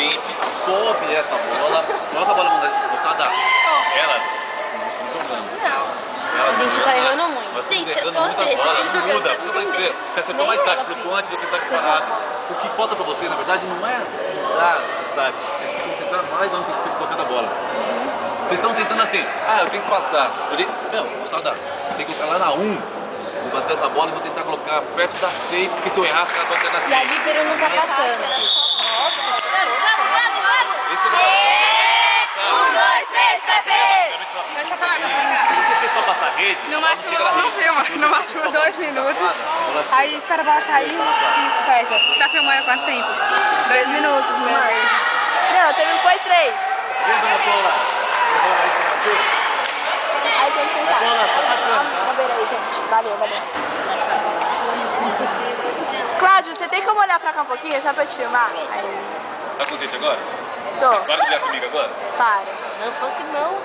repente sobe essa bola, coloca a bola moçada, elas não estão jogando. A gente tá errando muito. Nós estamos Gente, é errando só muita ver, bola, você não jogando, muda. você Isso vai não dizer, você acertou Nem mais saque ela flutuante do que saque parado. O que falta pra você, na verdade, não é mudar esse saque, é se concentrar mais onde tem que ser colocada a bola. Vocês estão tentando assim, eu tenho que passar. Não, moçada, eu tenho que colocar lá na 1. Vou bater essa bola e vou tentar colocar perto da 6, porque se eu errar, ficar batendo na 6. E a líbero não tá passando. Vamos, vamos! Isso que eu tô falando. 1, 2, 3, Pepe! Fecha a câmera pra pegar. Se você só passar a rede, No máximo, não filma, no máximo 2 minutos. Aí espera a bola cair e fecha. Tá filmando quanto tempo? 2 minutos, né? Não, também foi 3. lembra a bola? Aí tem que tentar. Tá vendo aí, gente? Valeu, valeu. Cláudio, você tem como olhar pra cá um pouquinho, só pra te filmar? Aí. Tá contente agora? Tô. Para de olhar comigo agora? Para. Não, falou que não.